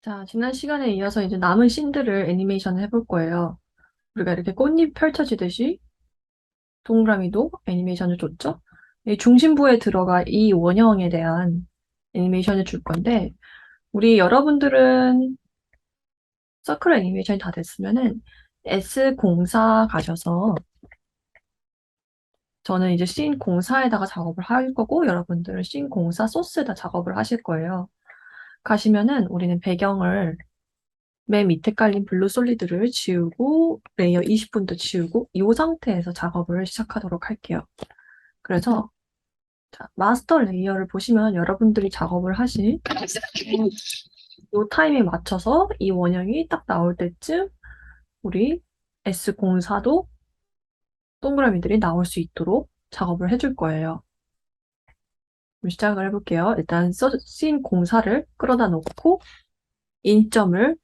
자, 지난 시간에 이어서 이제 남은 씬들을 애니메이션을 해볼 거예요. 우리가 이렇게 꽃잎 펼쳐지듯이 동그라미도 애니메이션을 줬죠? 이 중심부에 들어가 이 원형에 대한 애니메이션을 줄 건데, 우리 여러분들은 서클 애니메이션이 다 됐으면은 S04 가셔서 저는 이제 씬 04에다가 작업을 할 거고, 여러분들은 씬 04 소스에다 작업을 하실 거예요. 가시면은 우리는 배경을 맨 밑에 깔린 블루 솔리드를 지우고 레이어 20분도 지우고 이 상태에서 작업을 시작하도록 할게요. 그래서 자, 마스터 레이어를 보시면 여러분들이 작업을 하신 이 타임에 맞춰서 이 원형이 딱 나올 때쯤 우리 S04도 동그라미들이 나올 수 있도록 작업을 해줄 거예요. 그럼 시작을 해볼게요. 일단 씬 04를 끌어다 놓고 인점을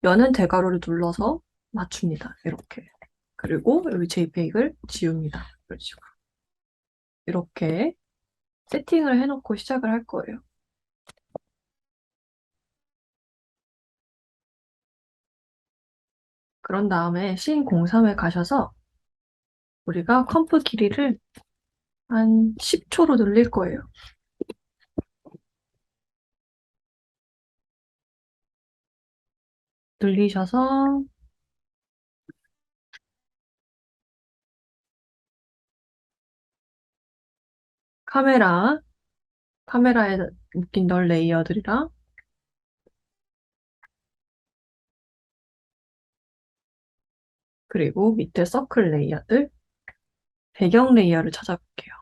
여는 대괄호를 눌러서 맞춥니다. 이렇게. 그리고 여기 JPEG을 지웁니다. 이런 식으로. 이렇게 세팅을 해놓고 시작을 할 거예요. 그런 다음에 씬 03에 가셔서 우리가 컴프 길이를 한 10초로 늘릴 거예요. 늘리셔서 카메라에 묶인 널 레이어들이랑 그리고 밑에 서클 레이어들, 배경 레이어를 찾아볼게요.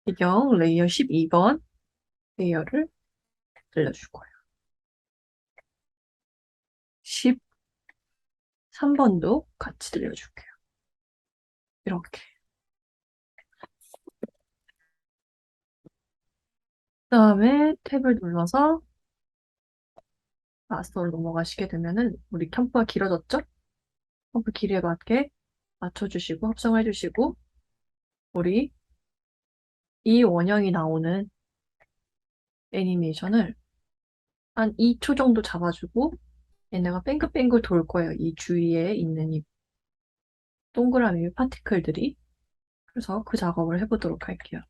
배경 레이어 12번 레이어를 늘려줄 거예요. 13번도 같이 늘려줄게요. 이렇게. 그 다음에 탭을 눌러서 마스터로 넘어가시게 되면은 우리 캠프가 길어졌죠? 캠프 길이에 맞게 맞춰주시고 합성해주시고 우리 이 원형이 나오는 애니메이션을 한 2초 정도 잡아주고 얘네가 뱅글뱅글 돌 거예요. 이 주위에 있는 이 동그라미 파티클들이. 그래서 그 작업을 해보도록 할게요.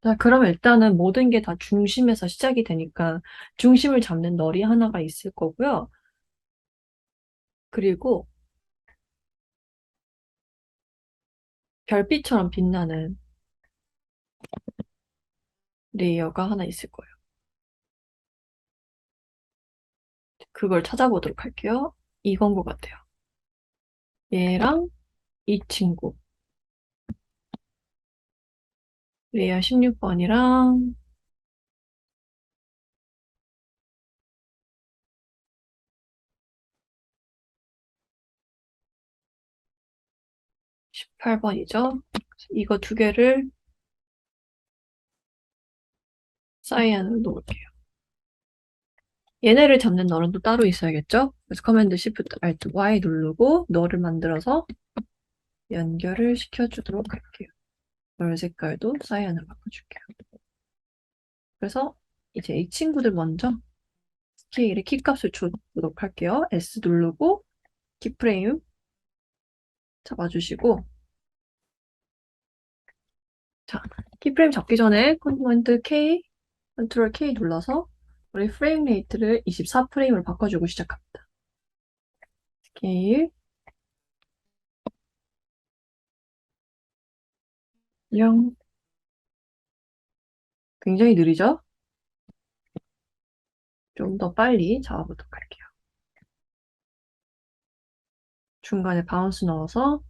자, 그럼 일단은 모든 게 다 중심에서 시작이 되니까 중심을 잡는 널이 하나가 있을 거고요. 그리고 별빛처럼 빛나는 레이어가 하나 있을 거예요. 그걸 찾아보도록 할게요. 이건 것 같아요. 얘랑 이 친구. 레이어 16번이랑 18번이죠. 이거 두 개를 사이안으로 놓을게요. 얘네를 잡는 널은 또 따로 있어야겠죠? 그래서 커맨드 Shift Alt Y 누르고 널을 만들어서 연결을 시켜주도록 할게요. 널 색깔도 사이안으로 바꿔줄게요. 그래서 이제 이 친구들 먼저 스케일의 키값을 주도록 할게요. S 누르고 키프레임 잡아주시고 자, 키프레임 잡기 전에 컨트롤 K 눌러서 우리 프레임 레이트를 24프레임으로 바꿔주고 시작합니다. 스케일 0 굉장히 느리죠? 좀 더 빨리 잡아보도록 할게요. 중간에 바운스 넣어서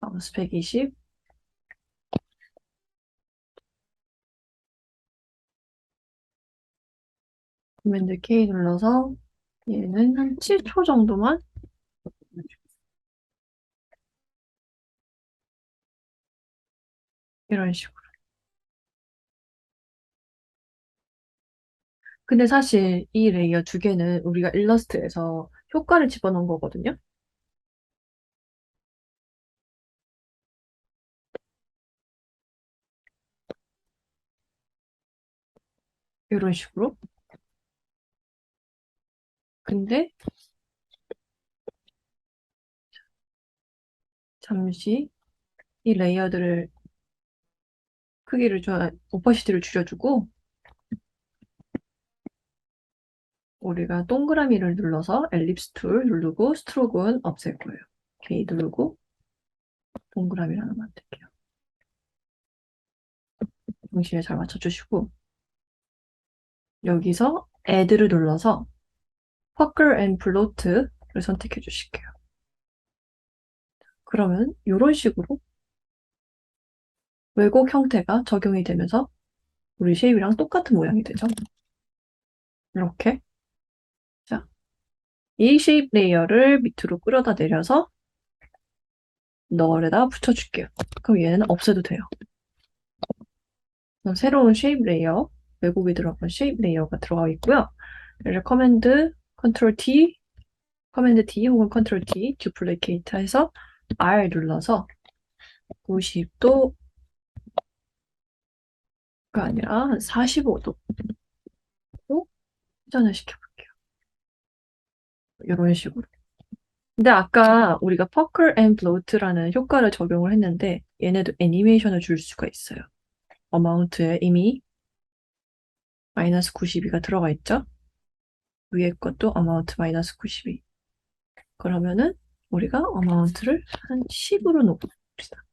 바운스 120 커맨드 K 눌러서 얘는 한 7초 정도만 이런 식으로. 근데 사실 이 레이어 두 개는 우리가 일러스트에서 효과를 집어넣은 거거든요. 이런 식으로. 근데 잠시 이 레이어들을 크기를 오퍼시티를 줄여주고 우리가 동그라미를 눌러서 엘립스 툴 누르고 스트로크는 없앨 거예요. K 누르고 동그라미를 하나 만들게요. 중심에 잘 맞춰주시고 여기서 add를 눌러서 Pucker and Float를 선택해 주실게요. 그러면 이런 식으로 왜곡 형태가 적용이 되면서 우리 쉐입이랑 똑같은 모양이 되죠. 이렇게. 자, 이 쉐입 레이어를 밑으로 끌어다 내려서 너울에다 붙여줄게요. 그럼 얘는 없애도 돼요. 그럼 새로운 쉐입 레이어, 왜곡이 들어간 쉐입 레이어가 들어가 있고요. 그래서 컨트롤 T, 커맨드 D 혹은 컨트롤 T, 듀플리케이트 해서 R 눌러서 90도가 아니라 한 45도로 회전을 시켜볼게요. 이런 식으로. 근데 아까 우리가 퍼클 앤 블로트라는 효과를 적용을 했는데 얘네도 애니메이션을 줄 수가 있어요. 어마운트에 이미 마이너스 92가 들어가 있죠? 위에 것도 어마운트 마이너스 92. 그러면은 우리가 어마운트를 한 10으로 놓읍시다.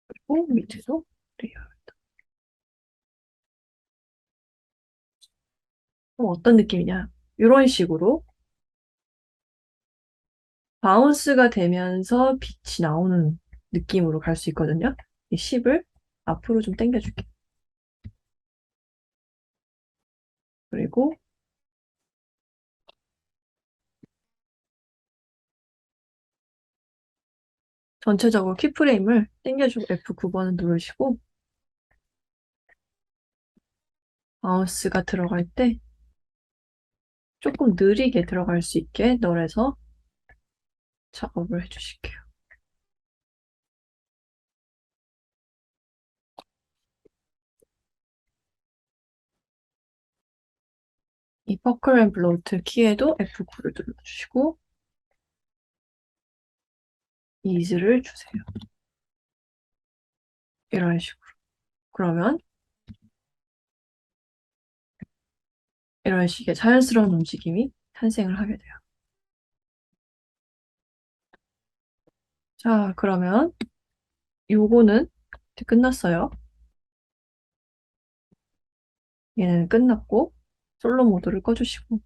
그리고 밑에도 레이어. 그럼 어떤 느낌이냐? 이런 식으로 바운스가 되면서 빛이 나오는 느낌으로 갈 수 있거든요. 이 10을 앞으로 좀 당겨줄게요. 그리고 전체적으로 키프레임을 당겨주고 F9번을 누르시고 마우스가 들어갈 때 조금 느리게 들어갈 수 있게 널에서 작업을 해주실게요. 이 퍼클 앤 블로우트 키에도 F9를 눌러주시고 이즈를 주세요. 이런 식으로. 그러면 이런 식의 자연스러운 움직임이 탄생을 하게 돼요. 자, 그러면 요거는 이제 끝났어요. 얘는 끝났고 솔로 모드를 꺼주시고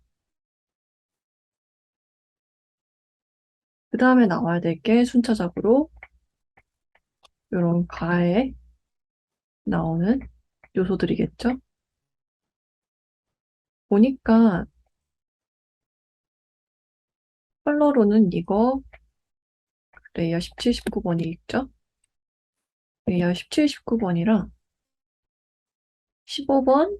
그 다음에 나와야 될 게 순차적으로 이런 가에 나오는 요소들이겠죠? 보니까 컬러로는 이거 레이어 17, 19번이 있죠? 레이어 17, 19번이랑 15번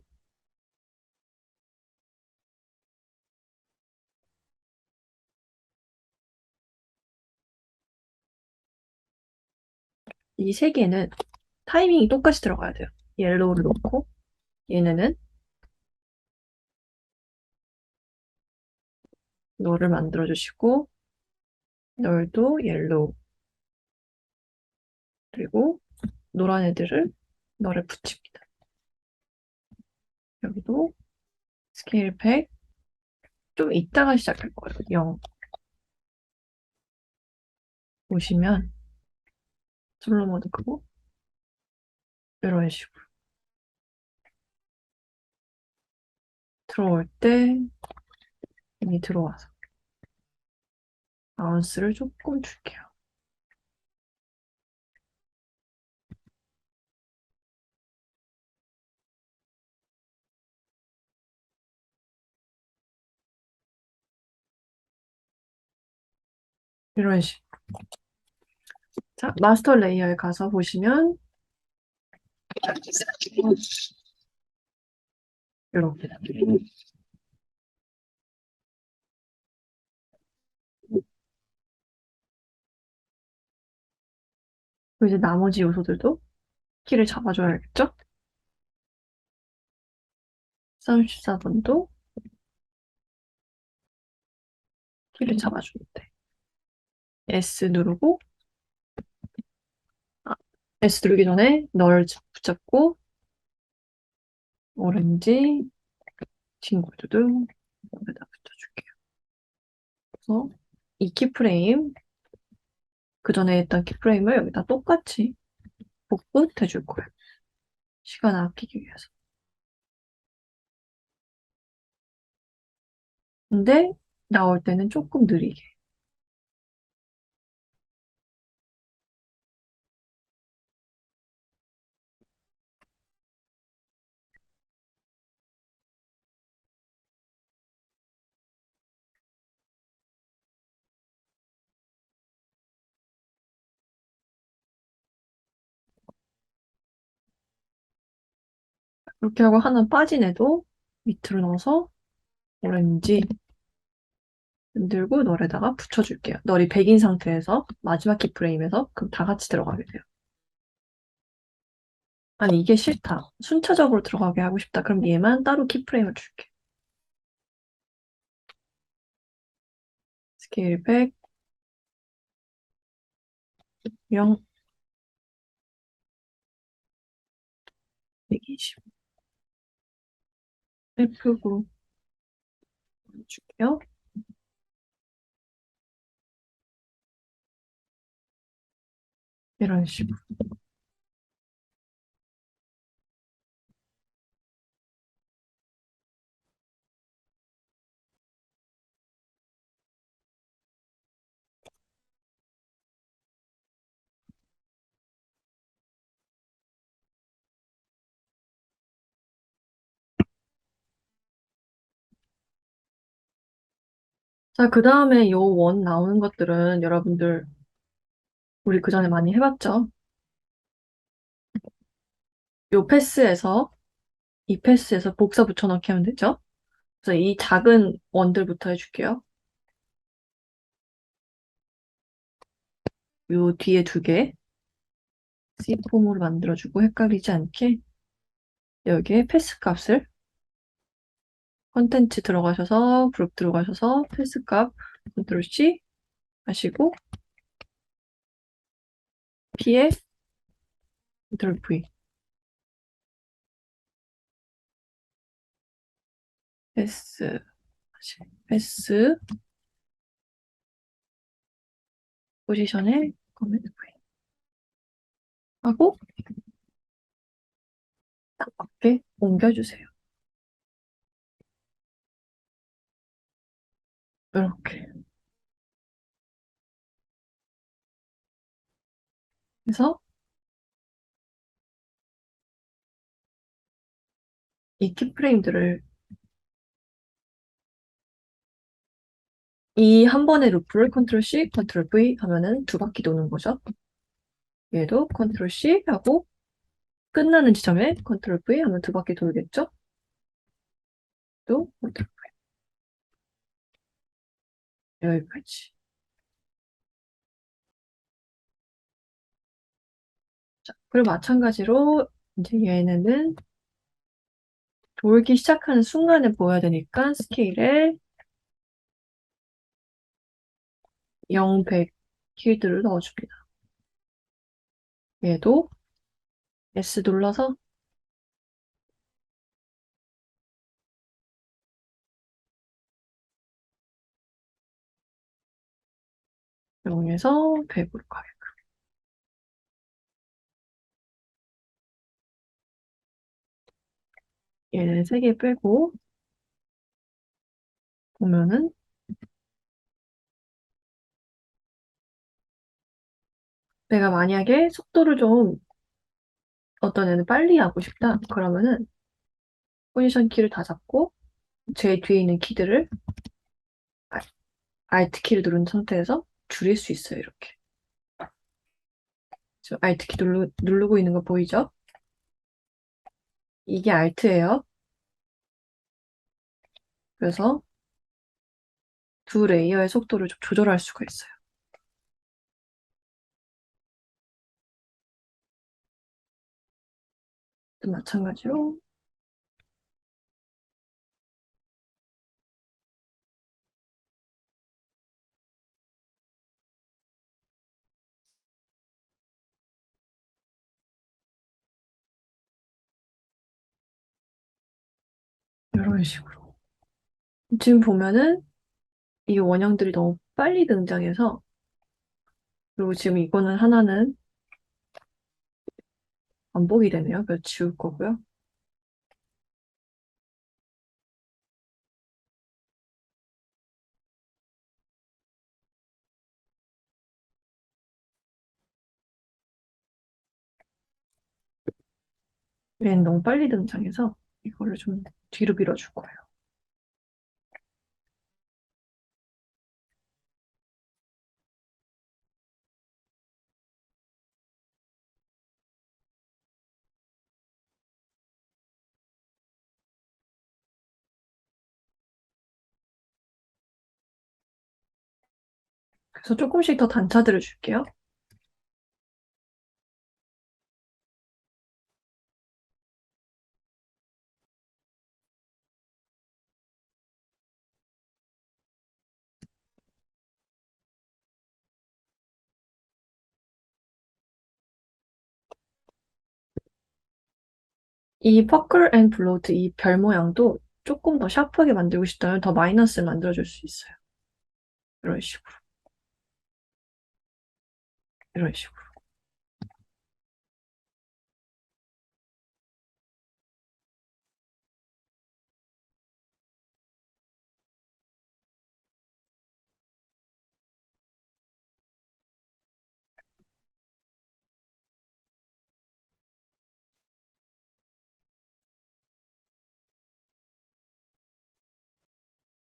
이 세 개는 타이밍이 똑같이 들어가야 돼요. 옐로우를 놓고 얘네는 널을 만들어주시고 널도 옐로우 그리고 노란 애들을 널에 붙입니다. 여기도 스케일 팩 좀 이따가 시작할 거예요. 0 보시면 슬로우 모드 끄고 이런 식으로 들어올 때 이미 들어와서 바운스를 조금 줄게요. 이런 식으로. 자, 마스터 레이어에 가서 보시면 이렇게. 그리고 이제 나머지 요소들도 키를 잡아줘야겠죠? 34번도 키를 잡아주면 돼. S 누르고, 아, S 누르기 전에 널 붙잡고, 오렌지 친구들도 여기다 붙여줄게요. 그래서 이 키프레임, 그 전에 했던 키프레임을 여기다 똑같이 복붙해줄 거예요. 시간 아끼기 위해서. 근데 나올 때는 조금 느리게. 이렇게 하고 하나 빠진 애도 밑으로 넣어서 오렌지 흔들고 널에다가 붙여줄게요. 널이 100인 상태에서 마지막 키프레임에서 그럼 다 같이 들어가게 돼요. 아니 이게 싫다. 순차적으로 들어가게 하고 싶다. 그럼 얘만 따로 키프레임을 줄게. 스케일 100, 0, 120. F9 줄게요. 이런 식으로. 자, 그 다음에 요 원 나오는 것들은 여러분들 우리 그 전에 많이 해봤죠? 요 패스에서 이 패스에서 복사 붙여넣기 하면 되죠? 그래서 이 작은 원들부터 해줄게요. 요 뒤에 두 개 C폼으로 만들어주고 헷갈리지 않게 여기에 패스 값을 컨텐츠 들어가셔서 그룹 들어가셔서 패스 값 컨트롤 C 하시고 P에 컨트롤 V 패스 패스 포지션에 커맨드 V 하고 딱 맞게 옮겨주세요. 이렇게 그래서 이 키프레임들을 이 한 번의 루프를 컨트롤 C, 컨트롤 V 하면은 두 바퀴 도는 거죠. 얘도 컨트롤 C 하고 끝나는 지점에 컨트롤 V 하면 두 바퀴 돌겠죠? 또 컨트롤 V 여기까지. 자, 그리고 마찬가지로 이제 얘네는 돌기 시작하는 순간에 보여야 되니까 스케일에 0, 100 킬드를 넣어줍니다. 얘도 S 눌러서 0에서 100으로 가게끔. 얘는 3개 빼고 보면은 내가 만약에 속도를 좀 어떤 애는 빨리 하고 싶다. 그러면은 포지션 키를 다 잡고 제일 뒤에 있는 키들을 Alt 키를 누른 상태에서 줄일 수 있어요. 이렇게. 지금 Alt 키 누르고 있는 거 보이죠? 이게 Alt예요. 그래서 두 레이어의 속도를 좀 조절할 수가 있어요. 또 마찬가지로 이런 식으로. 지금 보면은 이 원형들이 너무 빨리 등장해서 그리고 지금 이거는 하나는 반복이 되네요. 그래서 지울 거고요. 얘는 너무 빨리 등장해서 이거를 좀 뒤로 밀어줄 거예요. 그래서 조금씩 더 단차들을 줄게요. 이 퍼클 앤 블로드 이 별 모양도 조금 더 샤프하게 만들고 싶다면 더 마이너스를 만들어줄 수 있어요. 이런 식으로. 이런 식으로.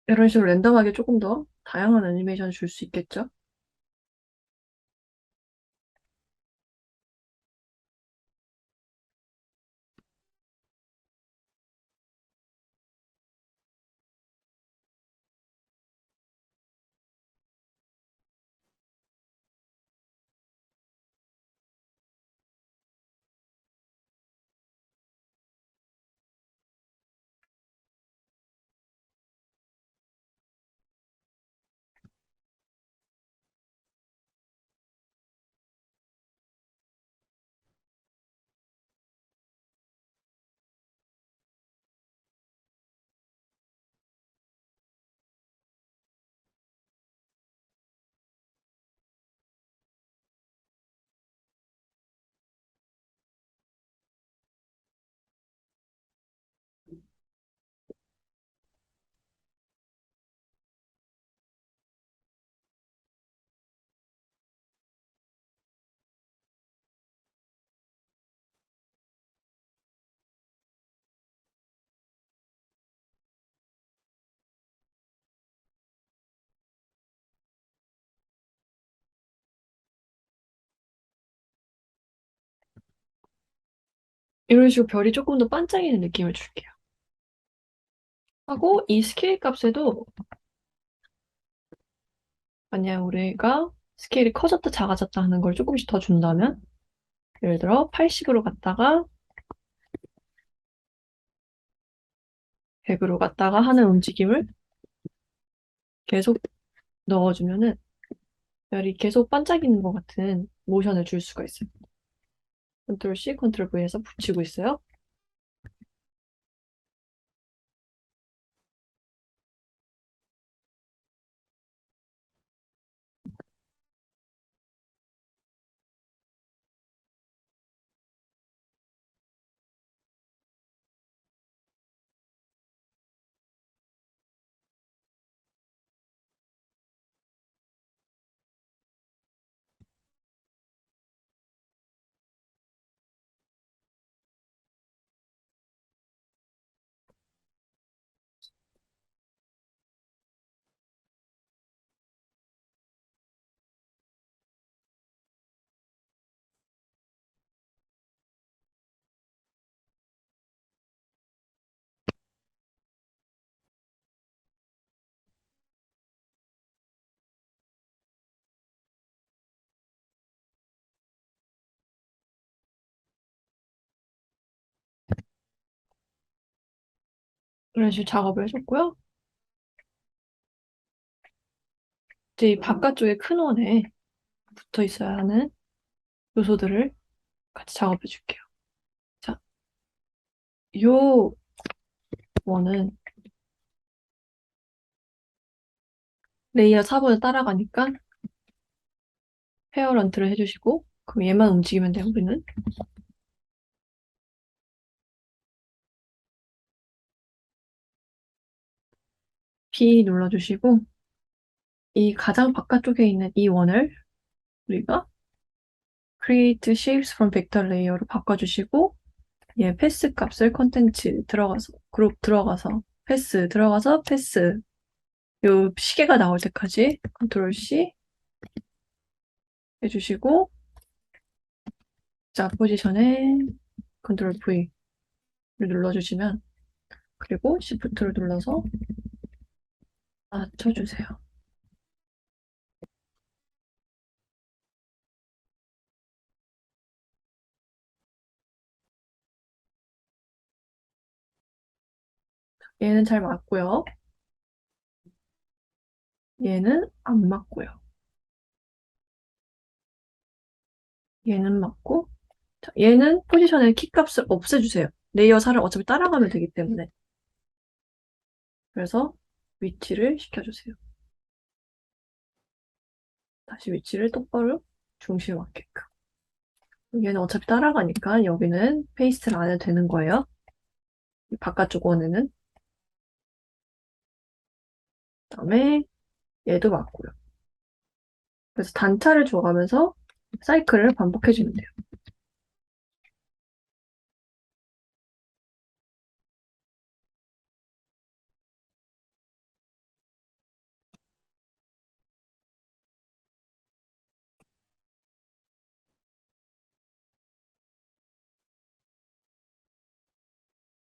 이런 식으로 랜덤하게 조금 더 다양한 애니메이션을 줄 수 있겠죠? 이런 식으로 별이 조금 더 반짝이는 느낌을 줄게요. 하고 이 스케일 값에도 만약 우리가 스케일이 커졌다 작아졌다 하는 걸 조금씩 더 준다면 예를 들어 80으로 갔다가 100으로 갔다가 하는 움직임을 계속 넣어주면은 별이 계속 반짝이는 것 같은 모션을 줄 수가 있어요. 컨트롤 C, 컨트롤 V에서 붙이고 있어요. 이런 식으로 작업을 해줬고요. 이제 이 바깥쪽에 큰 원에 붙어 있어야 하는 요소들을 같이 작업해 줄게요. 자, 요 원은 레이어 4번을 따라가니까 페어런트를 해주시고, 그럼 얘만 움직이면 돼요, 우리는. B 눌러주시고, 이 가장 바깥쪽에 있는 이 원을 우리가 create shapes from vector layer로 바꿔주시고, 얘 패스 값을 컨텐츠 들어가서, 그룹 들어가서, 패스 들어가서, 패스. 요 시계가 나올 때까지 컨트롤 C 해주시고, 자, 포지션에 컨트롤 V를 눌러주시면, 그리고 Shift를 눌러서 맞춰주세요. 얘는 잘 맞고요. 얘는 안 맞고요. 얘는 맞고, 자, 얘는 포지션의 키값을 없애주세요. 레이어 4를 어차피 따라가면 되기 때문에. 그래서 위치를 시켜주세요. 다시 위치를 똑바로 중심에 맞게끔. 얘는 어차피 따라가니까 여기는 페이스트를 안 해도 되는 거예요. 바깥쪽 원에는. 그다음에 얘도 맞고요. 그래서 단차를 줘가면서 사이클을 반복해주면 돼요.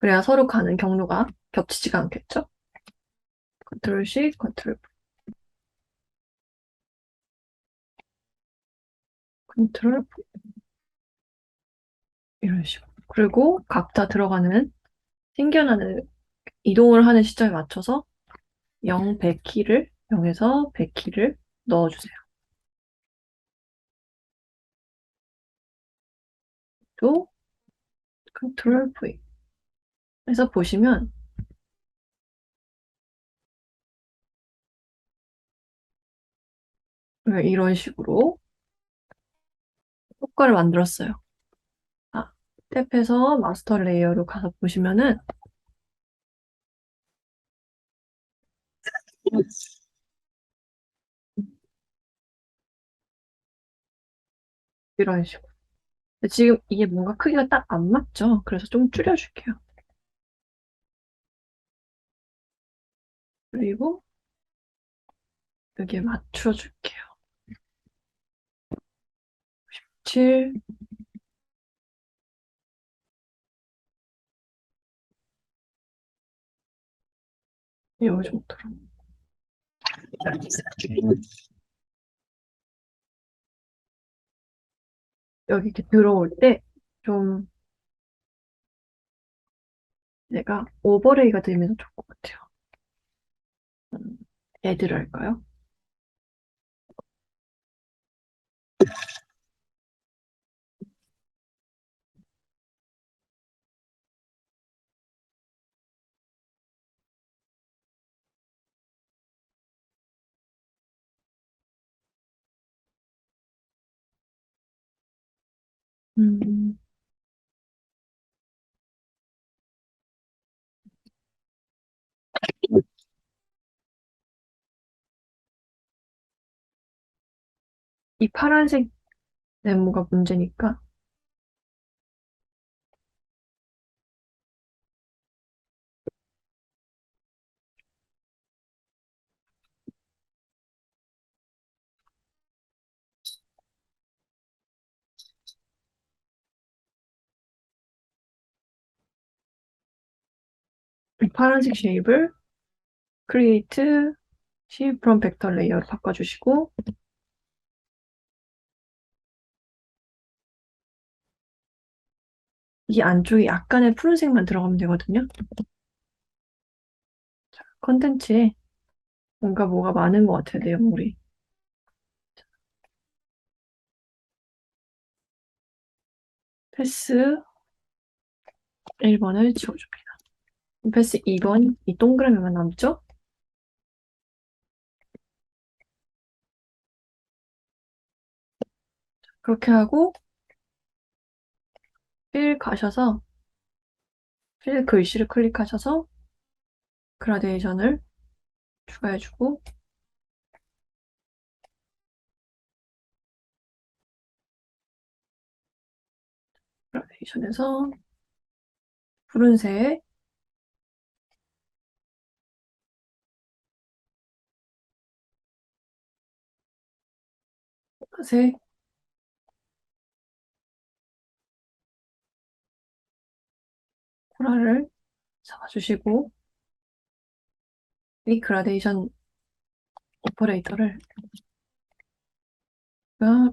그래야 서로 가는 경로가 겹치지가 않겠죠? 컨트롤 C, 컨트롤 V, 컨트롤 V 이런 식으로. 그리고 각자 들어가는 생겨나는 이동을 하는 시점에 맞춰서 0, 100키를 0에서 100키를 넣어주세요. 또 컨트롤 V 해서 보시면 이런 식으로 효과를 만들었어요. 아, 탭해서 마스터 레이어로 가서 보시면은 이런 식으로. 근데 지금 이게 뭔가 크기가 딱 안 맞죠? 그래서 좀 줄여줄게요. 그리고 여기에 맞춰줄게요. 7, 이 정도로. 여기 이렇게 들어올 때 좀 내가 오버레이가 되면 좋을 것 같아요. 애들 할까요? 음, 이 파란색 네모가 문제니까 이 파란색 쉐입을 create shape from vector layer로 바꿔주시고 이 안쪽에 약간의 푸른색만 들어가면 되거든요. 컨텐츠에 뭔가 뭐가 많은 것 같아요, 내용물이. 패스 1번을 지워줍니다. 패스 2번, 이 동그라미만 남죠? 그렇게 하고, 필 가셔서, 필 글씨를 클릭하셔서, 그라데이션을 추가해주고, 그라데이션에서, 푸른색, 색, 코랄을 잡아주시고, 이 그라데이션 오퍼레이터를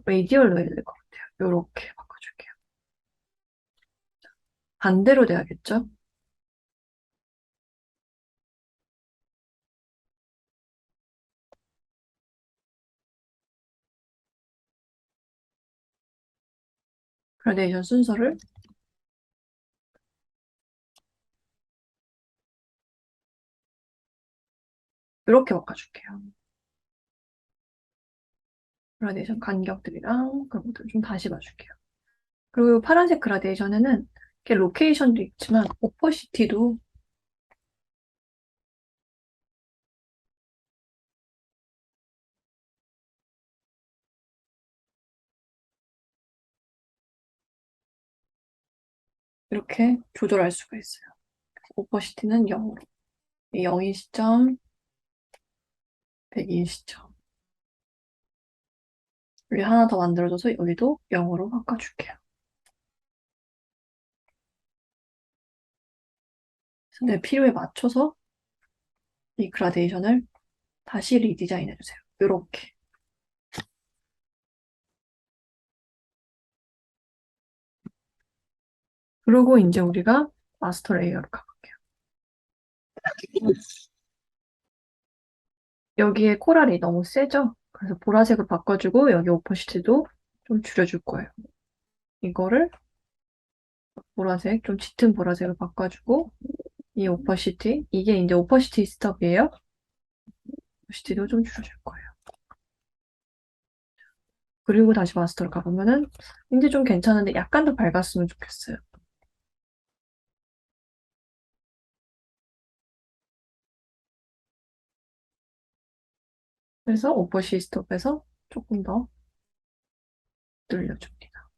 레디얼로 해야 될 것 같아요. 요렇게 바꿔줄게요. 반대로 돼야겠죠? 그라데이션 순서를 이렇게 바꿔줄게요. 그라데이션 간격들이랑 그런 것들 좀 다시 봐줄게요. 그리고 파란색 그라데이션에는 이렇게 로케이션도 있지만 오퍼시티도 이렇게 조절할 수가 있어요. 오퍼시티는 0으로. 0인 시점, 100인 시점. 여기 하나 더 만들어줘서 여기도 0으로 바꿔줄게요. 그래서 내 필요에 맞춰서 이 그라데이션을 다시 리디자인 해주세요. 이렇게. 그리고 이제 우리가 마스터 레이어로 가볼게요. 여기에 코랄이 너무 세죠? 그래서 보라색으로 바꿔주고 여기 오퍼시티도 좀 줄여줄 거예요. 이거를 보라색, 좀 짙은 보라색을 바꿔주고 이 오퍼시티, 이게 이제 오퍼시티 스톱이에요. 오퍼시티도 좀 줄여줄 거예요. 그리고 다시 마스터로 가보면은 이제 좀 괜찮은데 약간 더 밝았으면 좋겠어요. 그래서 오퍼시티 스톱에서 조금 더 늘려줍니다.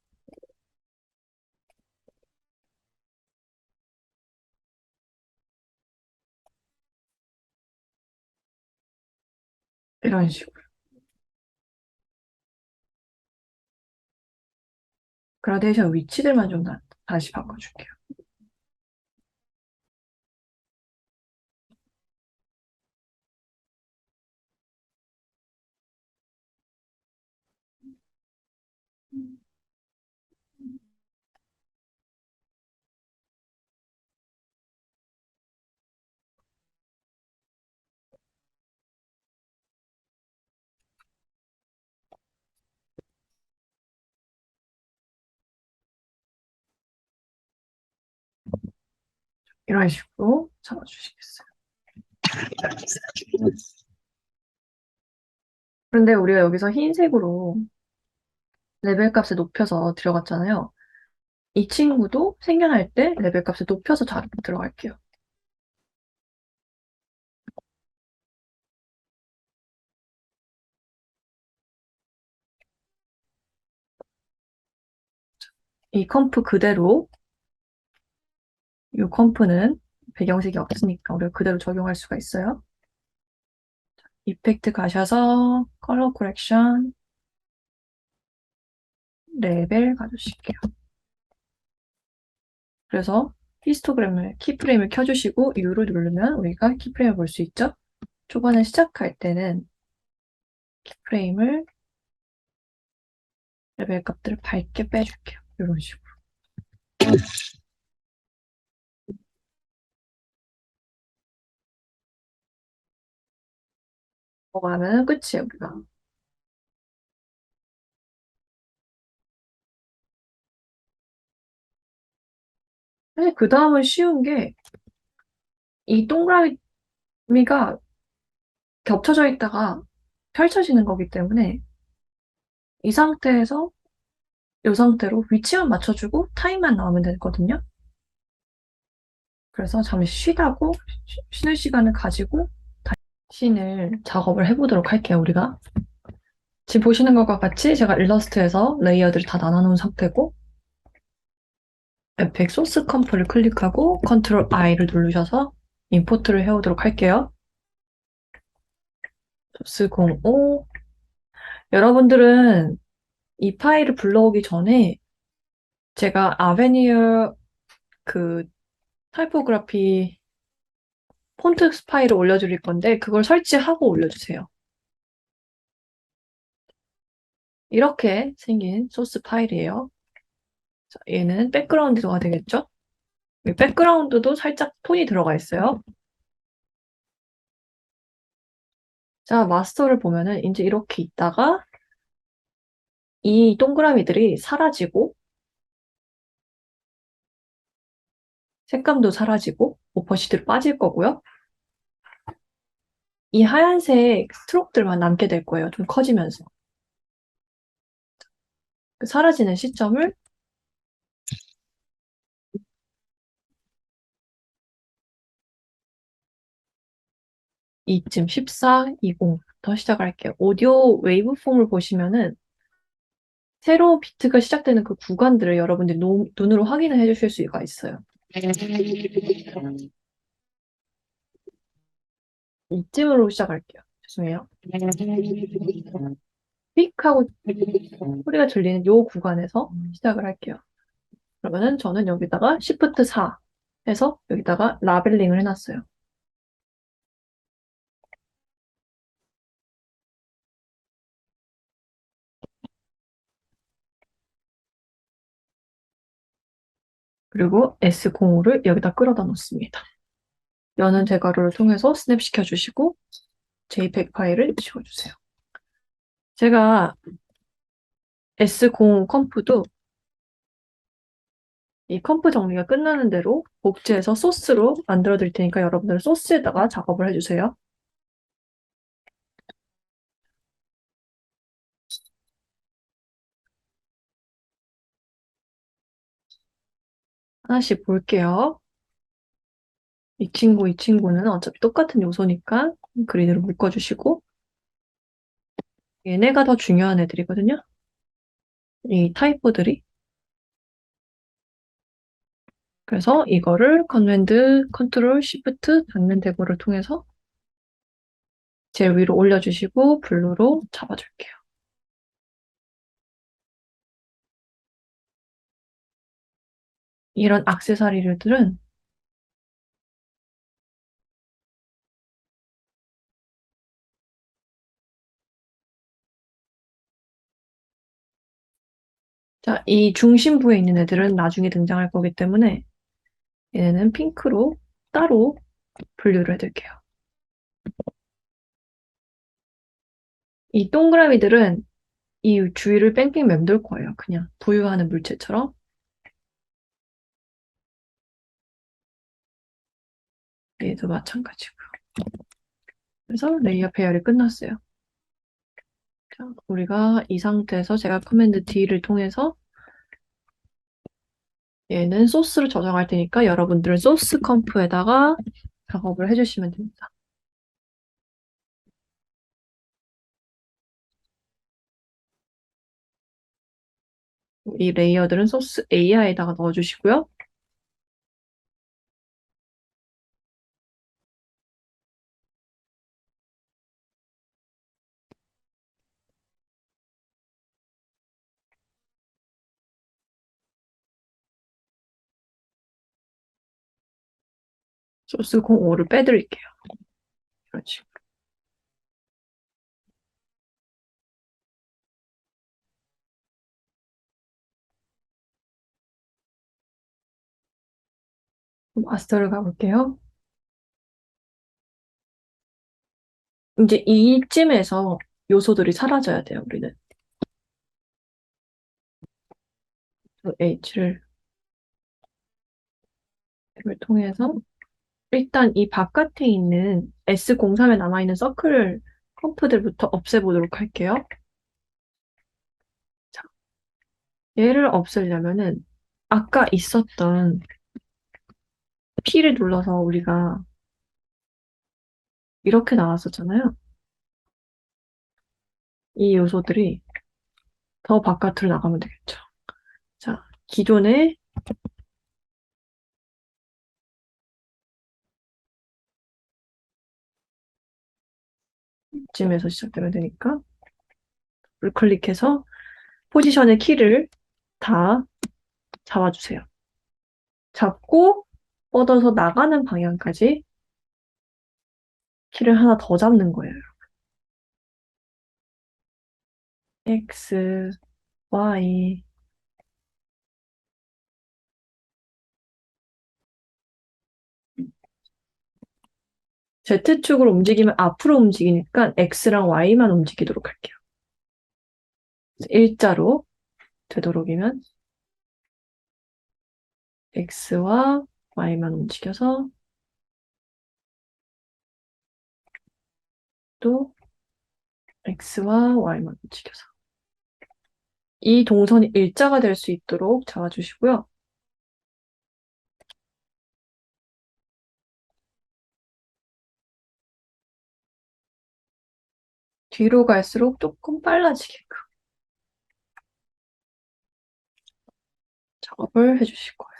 이런 식으로. 그라데이션 위치들만 좀 다시 바꿔줄게요. 이런 식으로 잡아주시겠어요. 그런데 우리가 여기서 흰색으로 레벨 값을 높여서 들어갔잖아요. 이 친구도 생겨날 때 레벨 값을 높여서 들어갈게요. 이 컴프 그대로, 이 컴프는 배경색이 없으니까 우리가 그대로 적용할 수가 있어요. 이펙트 가셔서 컬러 코렉션, 레벨 가주실게요. 그래서 히스토그램을, 키프레임을 켜주시고 U를 누르면 우리가 키프레임을 볼 수 있죠? 초반에 시작할 때는 키프레임을 레벨 값들을 밝게 빼줄게요. 이런 식으로. 넘어가면 끝이에요, 우리가. 사실 그 다음은 쉬운 게 이 동그라미가 겹쳐져 있다가 펼쳐지는 거기 때문에 이 상태에서 이 상태로 위치만 맞춰주고 타임만 나오면 되거든요. 그래서 잠시 쉬다고 쉬는 시간을 가지고 씬을 작업을 해보도록 할게요, 우리가. 지금 보시는 것과 같이 제가 일러스트에서 레이어드를 다 나눠놓은 상태고 에펙 소스 컴프를 클릭하고 컨트롤 I를 누르셔서 임포트를 해오도록 할게요. 소스 05 여러분들은 이 파일을 불러오기 전에 제가 아베니어 그 타이포그래피 폰트 파일을 올려드릴 건데 그걸 설치하고 올려주세요. 이렇게 생긴 소스 파일이에요. 자, 얘는 백그라운드가 되겠죠? 이 백그라운드도 살짝 톤이 들어가 있어요. 자, 마스터를 보면은 이제 이렇게 있다가 이 동그라미들이 사라지고 색감도 사라지고 오퍼시드로 빠질 거고요. 이 하얀색 스트로크들만 남게 될 거예요. 좀 커지면서. 그 사라지는 시점을 이쯤 14, 20부터 시작할게요. 오디오 웨이브 폼을 보시면은 새로 비트가 시작되는 그 구간들을 여러분들이 눈으로 확인을 해주실 수가 있어요. 이쯤으로 시작할게요. 죄송해요. 삑 하고 소리가 들리는 요 구간에서 시작을 할게요. 그러면은 저는 여기다가 Shift 4 해서 여기다가 라벨링을 해놨어요. 그리고 S05를 여기다 끌어다 놓습니다. 여는 제거를 통해서 스냅 시켜주시고 JPEG 파일을 지워주세요. 제가 S05 컴프도 이 컴프 정리가 끝나는 대로 복제해서 소스로 만들어 드릴 테니까 여러분들 소스에다가 작업을 해주세요. 하나씩 볼게요. 이 친구는 어차피 똑같은 요소니까 그리드로 묶어주시고 얘네가 더 중요한 애들이거든요. 이 타이포들이. 그래서 이거를 컨맨드 컨트롤 시프트 닫는 대보를 통해서 제일 위로 올려주시고 블루로 잡아줄게요. 이런 액세서리들은 자, 이 중심부에 있는 애들은 나중에 등장할 거기 때문에 얘네는 핑크로 따로 분류를 해둘게요. 이 동그라미들은 이 주위를 뺑뺑 맴돌 거예요. 그냥 부유하는 물체처럼. 얘도 마찬가지고요. 그래서 레이어 배열이 끝났어요. 자, 우리가 이 상태에서 제가 커맨드 D를 통해서 얘는 소스를 저장할 테니까 여러분들은 소스 컴프에다가 작업을 해주시면 됩니다. 이 레이어들은 소스 AI에다가 넣어주시고요. 소스 05를 빼드릴게요. 이런 식으로. 마스터를 가볼게요. 이제 이쯤에서 요소들이 사라져야 돼요, 우리는. H를 통해서 일단 이 바깥에 있는 S03에 남아있는 서클 펌프들부터 없애보도록 할게요. 자, 얘를 없애려면은 아까 있었던 P를 눌러서 우리가 이렇게 나왔었잖아요. 이 요소들이 더 바깥으로 나가면 되겠죠. 자, 기존에 이쯤에서 시작되면 되니까 클릭해서 포지션의 키를 다 잡아주세요. 잡고 뻗어서 나가는 방향까지 키를 하나 더 잡는 거예요. X, Y. Z축으로 움직이면 앞으로 움직이니까 X랑 Y만 움직이도록 할게요. 일자로 되도록이면 X와 Y만 움직여서 또 X와 Y만 움직여서 이 동선이 일자가 될 수 있도록 잡아주시고요. 뒤로 갈수록 조금 빨라지게끔 작업을 해주실 거예요.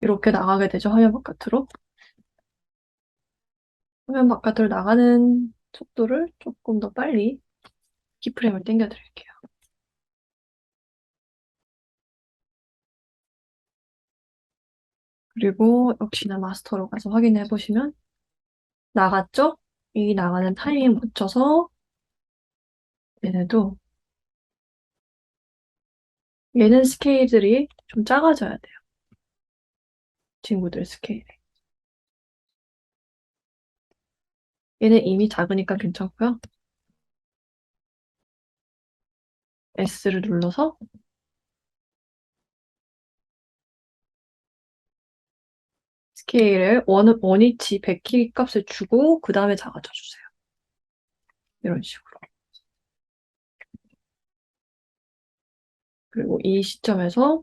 이렇게 나가게 되죠, 화면 바깥으로. 화면 바깥으로 나가는 속도를 조금 더 빨리 키프레임을 당겨 드릴게요. 그리고 역시나 마스터로 가서 확인해 보시면 나갔죠? 이 나가는 타이밍 맞춰서 얘네도 얘는 스케일들이 좀 작아져야 돼요. 친구들 스케일이. 얘는 이미 작으니까 괜찮고요. S를 눌러서 스케일을 원위치 100키 값을 주고 그 다음에 작아져 주세요. 이런 식으로. 그리고 이 시점에서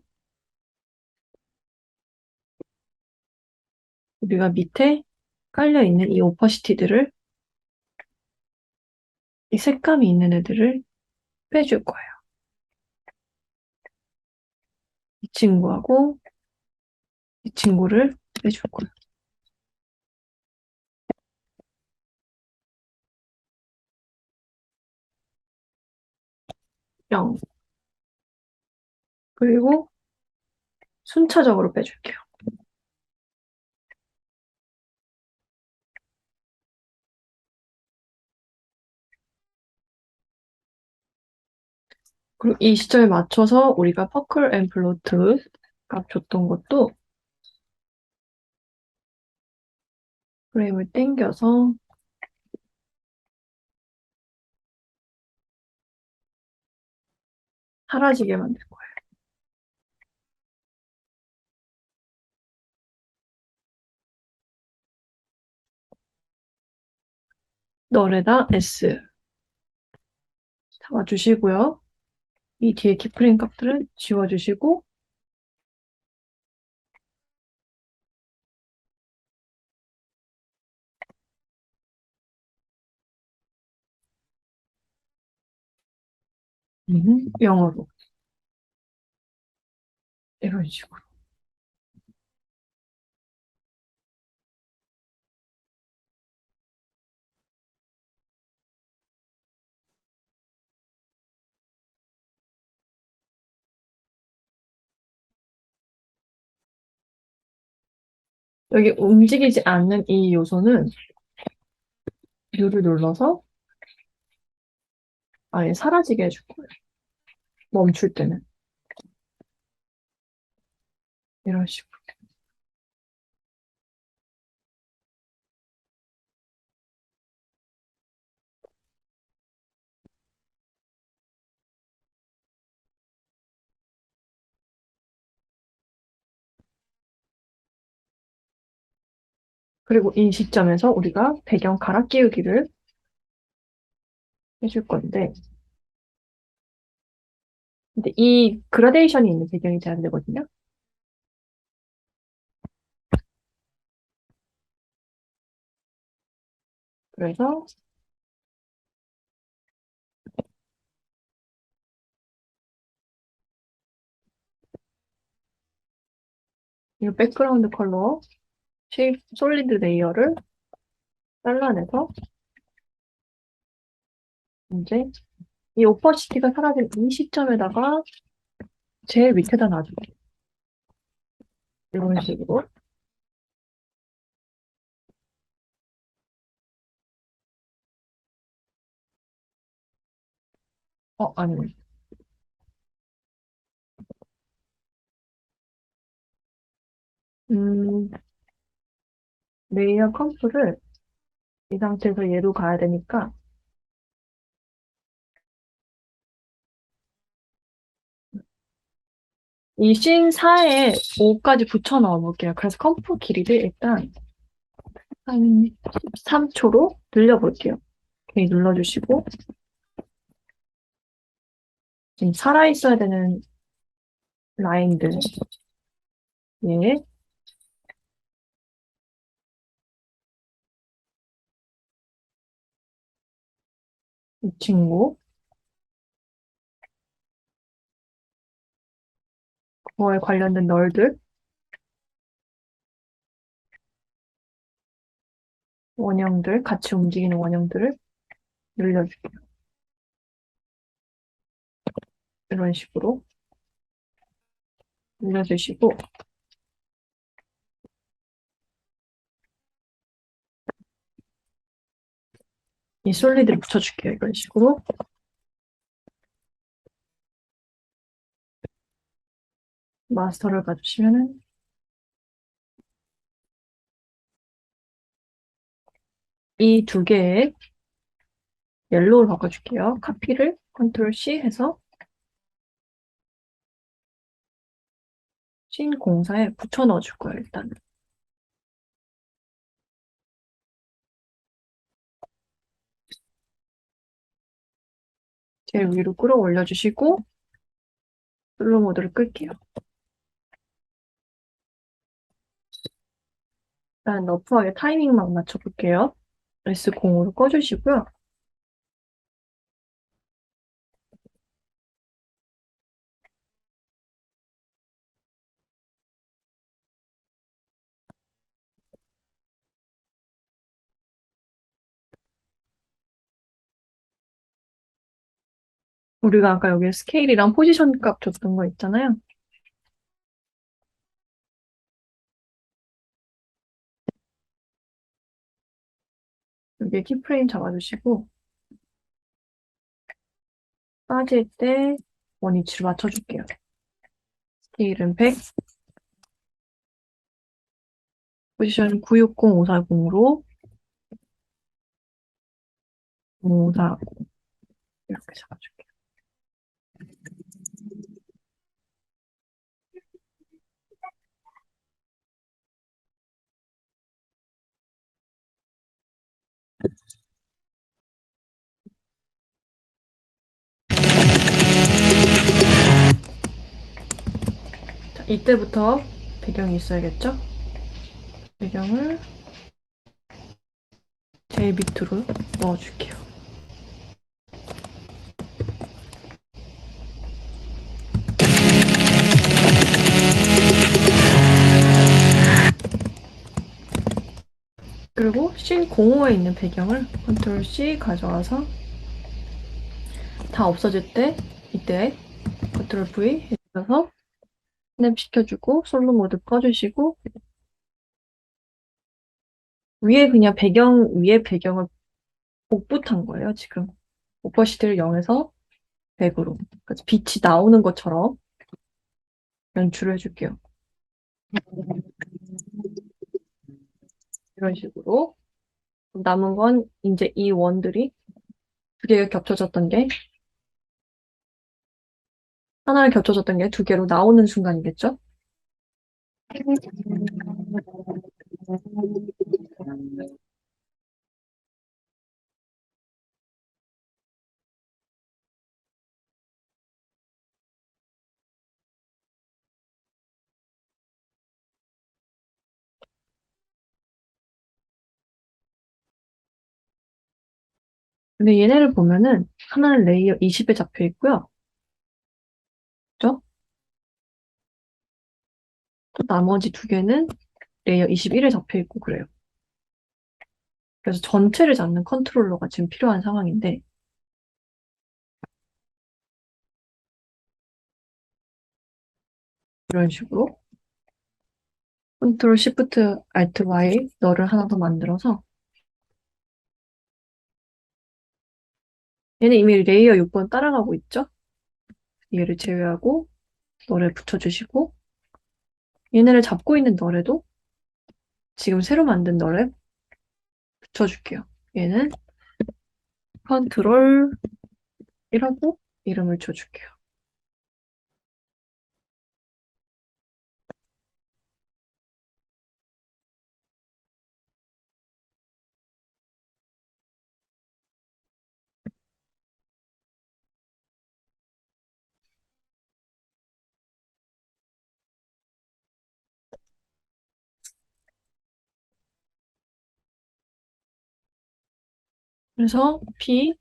우리가 밑에 깔려있는 이 오퍼시티들을 이 색감이 있는 애들을 빼줄 거예요. 이 친구하고 이 친구를 빼줄 거예요. 0. 그리고 순차적으로 빼줄게요. 그리고 이 시점에 맞춰서 우리가 퍼클 앤 플로트 값 줬던 것도 프레임을 당겨서 사라지게 만들 거예요. 널에다 S 잡아주시고요. 이 뒤에 키프레임 값들은 지워주시고 영어로 이런 식으로. 여기 움직이지 않는 이 요소는 U를 눌러서 아예 사라지게 해줄 거예요. 멈출 때는. 이런 식으로. 그리고 이 시점에서 우리가 배경 갈아 끼우기를 해줄 건데, 근데 이 그라데이션이 있는 배경이 잘 안 되거든요. 그래서 이 백그라운드 컬러 솔리드 레이어를 잘라내서 이제 이 오퍼시티가 사라진 이 시점에다가 제일 밑에다 놔줄게. 이런 식으로. 아니. 음, 레이어 컴프를 이 상태에서 얘로 가야 되니까 이 씬 4에 5까지 붙여 넣어 볼게요. 그래서 컴프 길이를 일단 한 13초로 늘려볼게요. 오케이, 눌러주시고 지금 살아있어야 되는 라인들 예, 이 친구 그거에 관련된 널들 원형들 같이 움직이는 원형들을 늘려줄게요. 이런 식으로 늘려주시고 이 솔리드를 붙여줄게요. 이런 식으로 마스터를 가주시면은 이 두 개의 옐로우를 바꿔줄게요. 카피를 컨트롤 C 해서 씬 공사에 붙여 넣어줄 거예요. 일단 제일 위로 끌어올려주시고 슬로우 모드를 끌게요. 일단 러프하게 타이밍만 맞춰볼게요. S0으로 꺼주시고요. 우리가 아까 여기 스케일이랑 포지션 값 줬던 거 있잖아요. 여기에 키프레임 잡아주시고 빠질 때 원위치를 맞춰줄게요. 스케일은 100, 포지션 960540으로 540 이렇게 잡아줄게요. 자, 이때부터 배경이 있어야겠죠? 배경을 제일 밑으로 넣어줄게요. 그리고 씬 05에 있는 배경을 컨트롤 C 가져와서 다 없어질 때 이때 컨트롤 V 해서 스냅 시켜주고 솔로 모드 꺼주시고 위에 그냥 배경 위에 배경을 복붙한 거예요. 지금 오퍼시티를 0에서 100으로 그래서 빛이 나오는 것처럼 연출을 해줄게요. 이런 식으로 남은 건 이제 이 원들이 두 개가 겹쳐졌던 게 하나를 겹쳐졌던 게 두 개로 나오는 순간이겠죠? 근데 얘네를 보면은 하나는 레이어 20에 잡혀 있고요. 그죠? 또 나머지 두 개는 레이어 21에 잡혀 있고 그래요. 그래서 전체를 잡는 컨트롤러가 지금 필요한 상황인데 이런 식으로 컨트롤 시프트 알트 Y 너를 하나 더 만들어서 얘는 이미 레이어 6번 따라가고 있죠? 얘를 제외하고 너를 붙여주시고 얘네를 잡고 있는 너래도 지금 새로 만든 너를 붙여줄게요. 얘는 컨트롤 이라고 이름을 줘줄게요. 그래서 P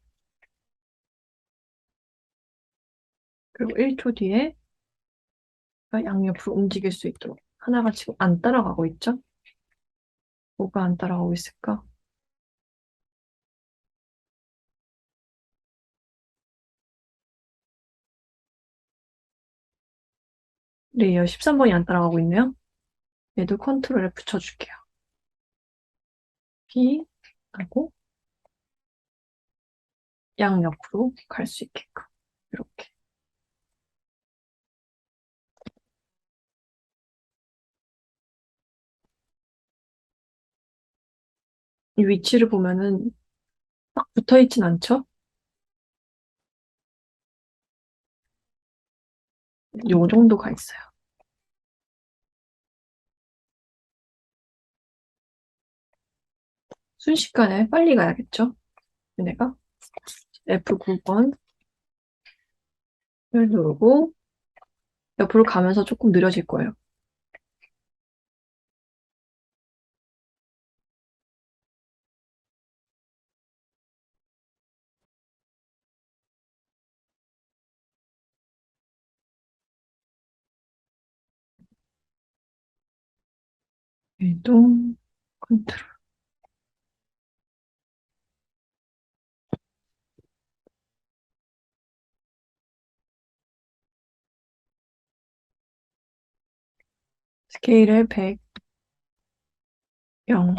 그리고 1초 뒤에 양옆으로 움직일 수 있도록 하나가 지금 안 따라가고 있죠? 뭐가 안 따라가고 있을까? 레이어 13번이 안 따라가고 있네요. 얘도 컨트롤에 붙여줄게요. P 하고 양옆으로 갈 수 있게끔 이렇게 이 위치를 보면은 딱 붙어있진 않죠? 요 정도 가 있어요. 순식간에 빨리 가야겠죠? 얘네가 F9번을 누르고 옆으로 가면서 조금 느려질 거예요. 이동 컨트롤 스케일을 100, 0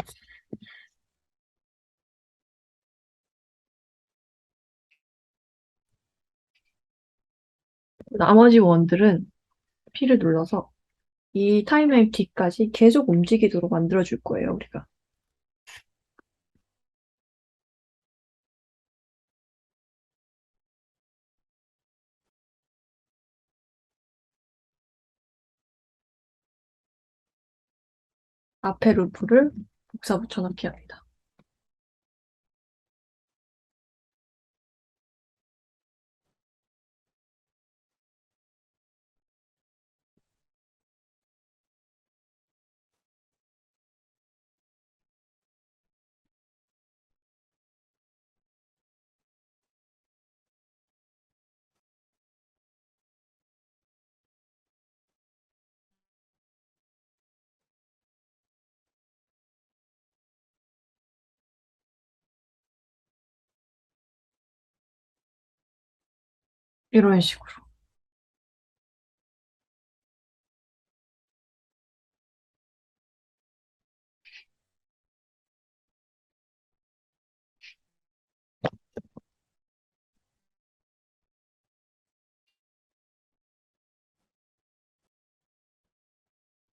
나머지 원들은 P를 눌러서 이 타임라인 뒤까지 계속 움직이도록 만들어줄 거예요, 우리가. 앞에 루프를 복사 붙여넣기 합니다. 이런 식으로.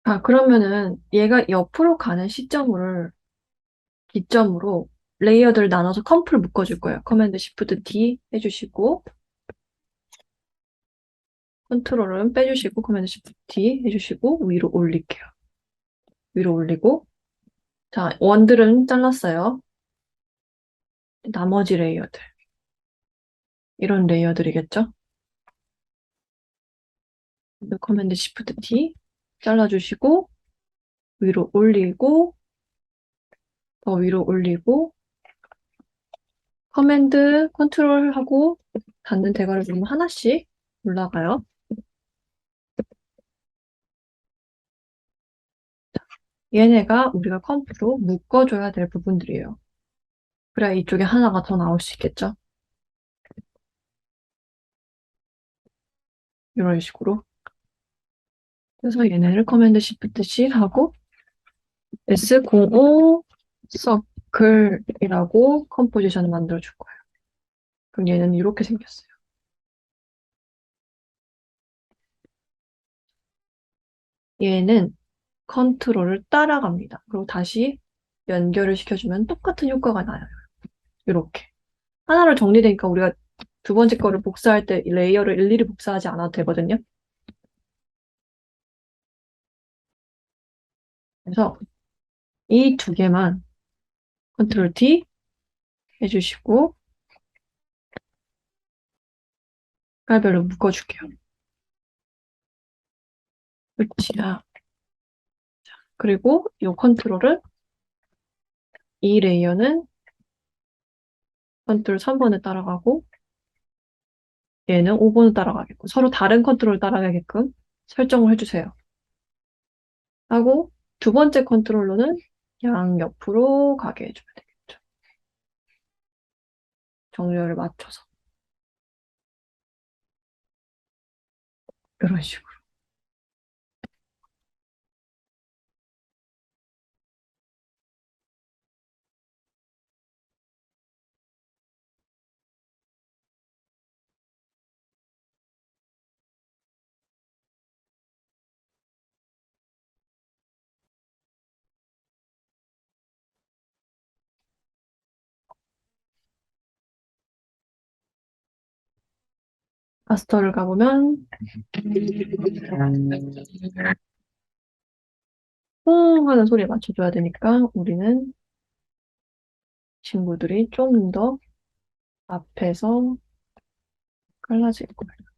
아, 그러면은 얘가 옆으로 가는 시점을 기점으로 레이어들을 나눠서 컴프를 묶어줄 거예요. 커맨드 시프트 D 해주시고 컨트롤은 빼주시고 커맨드 시프트 D 해주시고 위로 올릴게요. 위로 올리고 자, 원들은 잘랐어요. 나머지 레이어들. 이런 레이어들이겠죠? 커맨드 시프트 T 잘라주시고, 위로 올리고, 더 위로 올리고, 커맨드 컨트롤 하고, 닫는 대괄호 누르면 하나씩 올라가요. 얘네가 우리가 컴프로 묶어줘야 될 부분들이에요. 그래야 이쪽에 하나가 더 나올 수 있겠죠? 이런 식으로. 그래서 얘네를 커맨드 시프트 C 하고 S05 서클이라고 컴포지션을 만들어 줄 거예요. 그럼 얘는 이렇게 생겼어요. 얘는 컨트롤을 따라갑니다. 그리고 다시 연결을 시켜주면 똑같은 효과가 나요. 이렇게. 하나로 정리되니까 우리가 두 번째 거를 복사할 때 레이어를 일일이 복사하지 않아도 되거든요. 그래서 이 두 개만 컨트롤 D 해주시고 깔별로 묶어줄게요. 끝이야. 그리고 이 컨트롤은 이 레이어는 컨트롤 3번을 따라가고 얘는 5번을 따라가겠고 서로 다른 컨트롤을 따라가게끔 설정을 해주세요. 하고 두 번째 컨트롤러는 양옆으로 가게 해주면 되겠죠. 정렬을 맞춰서 이런 식으로. 마스터를 가보면 퐁 하는 소리에 맞춰줘야 되니까 우리는 친구들이 좀 더 앞에서 갈라질 거예요.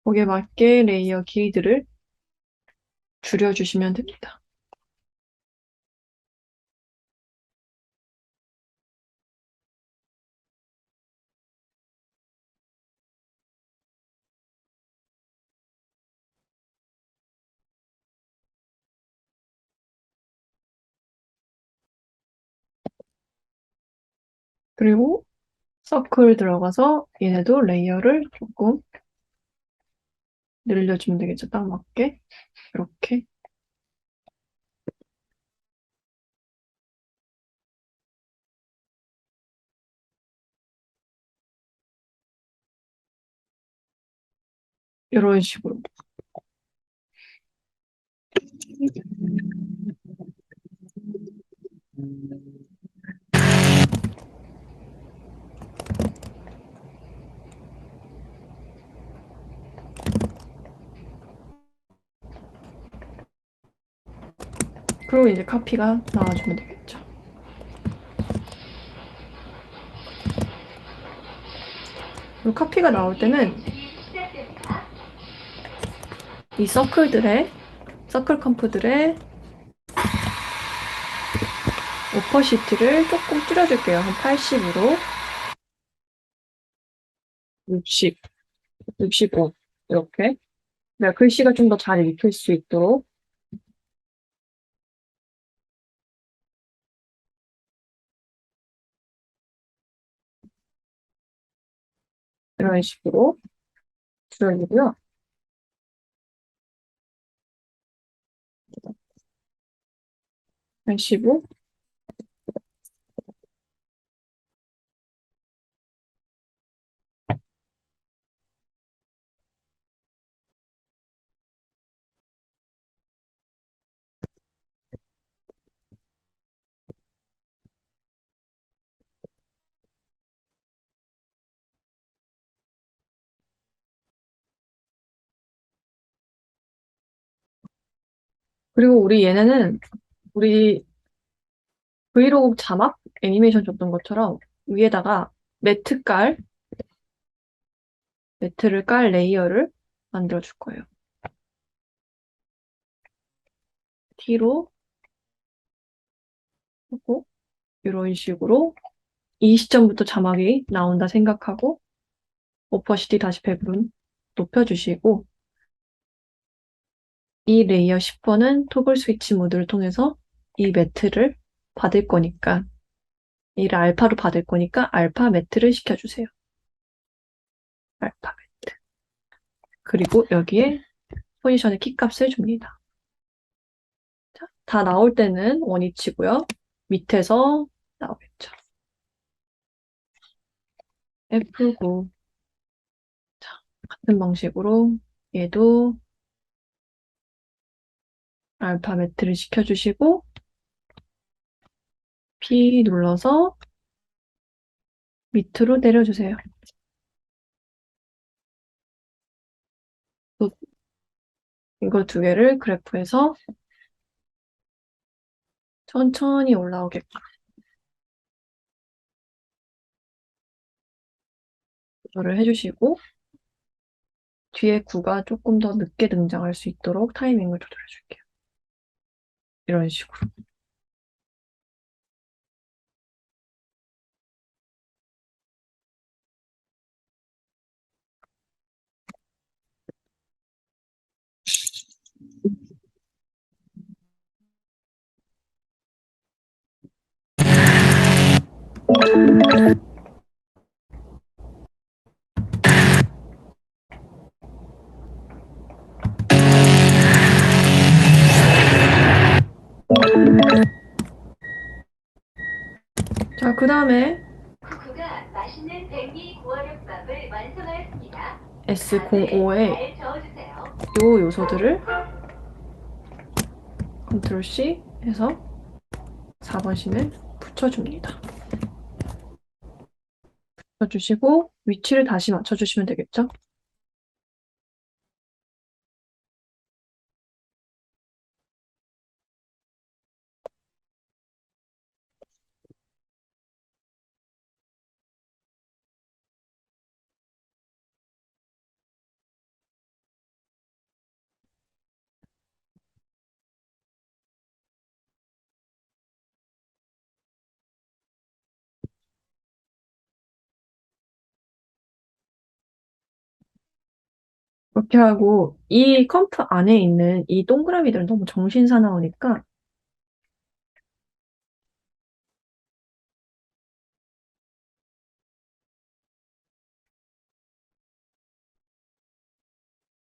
거기에 맞게 레이어 길이들을 줄여주시면 됩니다. 그리고 서클 들어가서 얘네도 레이어를 조금 늘려주면 되겠죠. 딱 맞게. 이렇게. 이런 식으로. 그리고 이제 카피가 나와주면 되겠죠. 그리고 카피가 나올 때는 이 서클 컴프들의 오퍼시티를 조금 줄여줄게요. 한 80으로. 60, 65. 이렇게. 내가 글씨가 좀 더 잘 읽힐 수 있도록. 이런 식으로 줄여주고요. 하시고 그리고 우리 얘네는 우리 브이로그 자막 애니메이션 줬던 것처럼 위에다가 매트 깔 매트를 깔 레이어를 만들어 줄 거예요. T로 하고 이런 식으로 이 시점부터 자막이 나온다 생각하고 오퍼시티 다시 100으로 높여주시고 이 레이어 10번은 토글 스위치 모드를 통해서 이 매트를 받을 거니까 이를 알파로 받을 거니까 알파 매트를 시켜주세요. 알파 매트. 그리고 여기에 포지션의 키값을 줍니다. 자, 다 나올 때는 원위치고요. 밑에서 나오겠죠. F9. 자, 같은 방식으로 얘도 알파 매트를 시켜주시고 P 눌러서 밑으로 내려주세요. 이거 두 개를 그래프에서 천천히 올라오게끔 조절을 해주시고 뒤에 9가 조금 더 늦게 등장할 수 있도록 타이밍을 조절해 줄게요. 이런 식으로. 자, 그 다음에 쿠쿠가 맛있는 백미 고화력밥을 완성하였습니다. S05에 저어주세요. 요 요소들을 컨트롤 C 해서 4번 씬을 붙여줍니다. 붙여주시고 위치를 다시 맞춰주시면 되겠죠? 이렇게 하고 이 컴프 안에 있는 이 동그라미들은 너무 정신사나우니까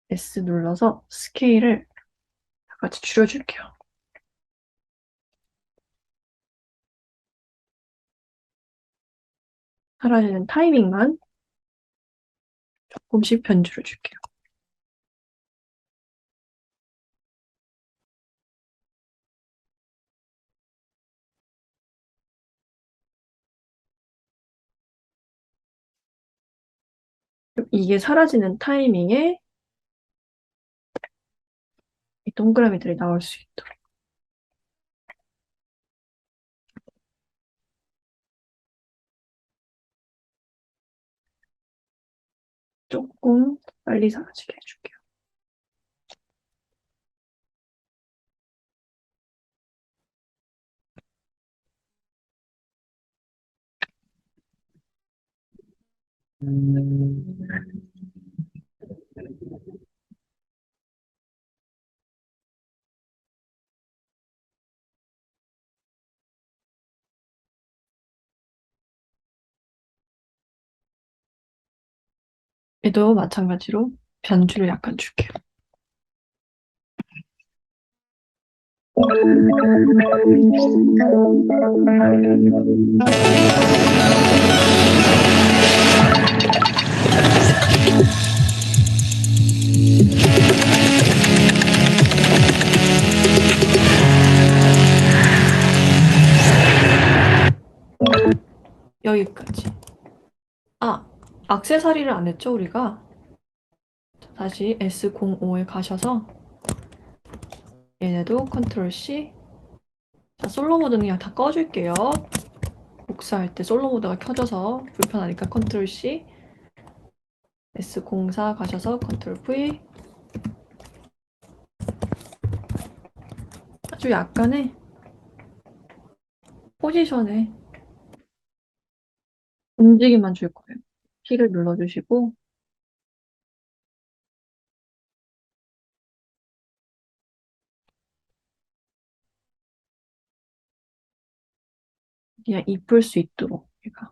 S 눌러서 스케일을 다 같이 줄여줄게요. 사라지는 타이밍만 조금씩 변주를 줄게요. 이게 사라지는 타이밍에 이 동그라미들이 나올 수 있도록 조금 빨리 사라지게 해줄게요. 얘도 마찬가지로 변주를 약간 줄게요. 여기까지. 아, 액세서리를 안 했죠, 우리가? 자, 다시 S05에 가셔서 얘네도 컨트롤 C. 자, 솔로 모드는 그냥 다 꺼줄게요. 복사할 때 솔로 모드가 켜져서 불편하니까 컨트롤 C. S04 가셔서 컨트롤 V. 아주 약간의 포지션에 움직임만 줄 거예요. P를 눌러주시고 그냥 이쁠 수 있도록 얘가.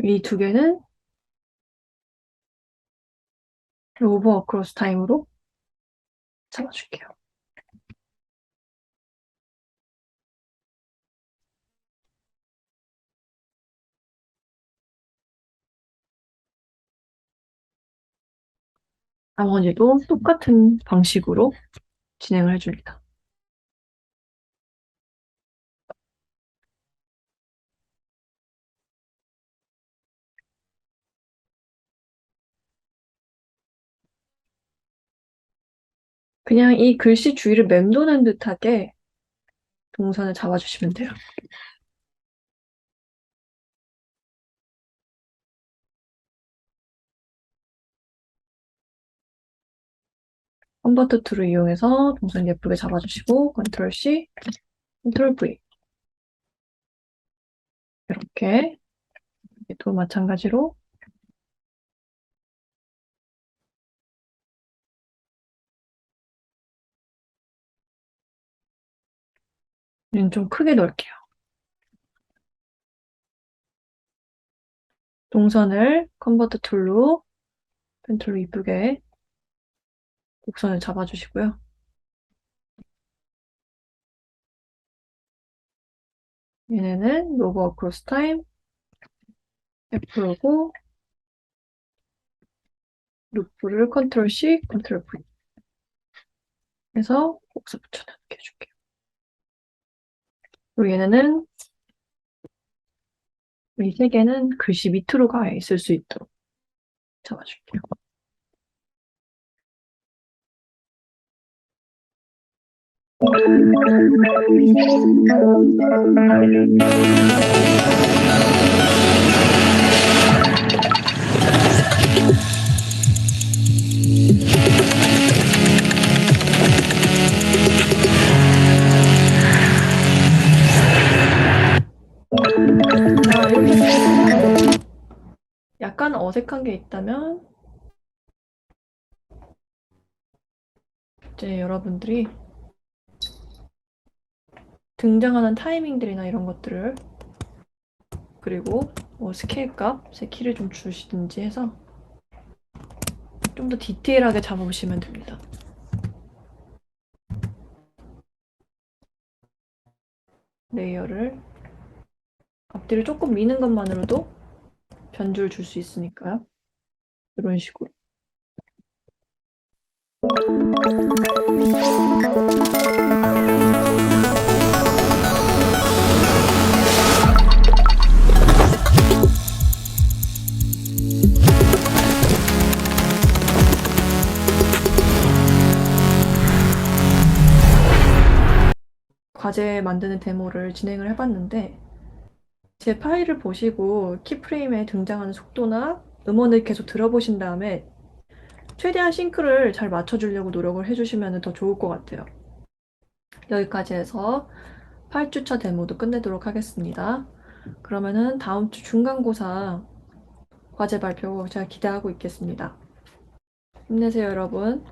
이 두 개는 오버 어크로스 타임으로 잡아줄게요. 나머지도 똑같은 방식으로 진행을 해줍니다. 그냥 이 글씨 주위를 맴도는 듯하게 동선을 잡아주시면 돼요. 컨버터 툴을 이용해서 동선 예쁘게 잡아주시고 컨트롤 C, 컨트롤 V 이렇게 또 마찬가지로 얘는 좀 크게 넣을게요. 동선을 컨버터 툴로 펜툴로 이쁘게 곡선을 잡아주시고요. 얘네는 로브 어크로스 타임 F고 루프를 컨트롤 C, 컨트롤 V 해서 곡선 붙여넣기 해줄게요. 그리고 얘네는 이 세 개는 글씨 밑으로 가 있을 수 있도록 잡아줄게요. 자, 이렇게 해서 약간 어색한 게 있다면 이제 여러분들이 등장하는 타이밍들이나 이런 것들을 그리고 뭐 스케일 값의 키를 좀 주시든지 해서 좀 더 디테일하게 잡아보시면 됩니다. 레이어를 앞뒤를 조금 미는 것만으로도 변주를 줄 수 있으니까요. 이런 식으로. 과제 만드는 데모를 진행을 해봤는데 제 파일을 보시고 키프레임에 등장하는 속도나 음원을 계속 들어보신 다음에 최대한 싱크를 잘 맞춰주려고 노력을 해주시면 더 좋을 것 같아요. 여기까지 해서 8주차 데모도 끝내도록 하겠습니다. 그러면은 다음 주 중간고사 과제 발표 제가 기대하고 있겠습니다. 힘내세요, 여러분.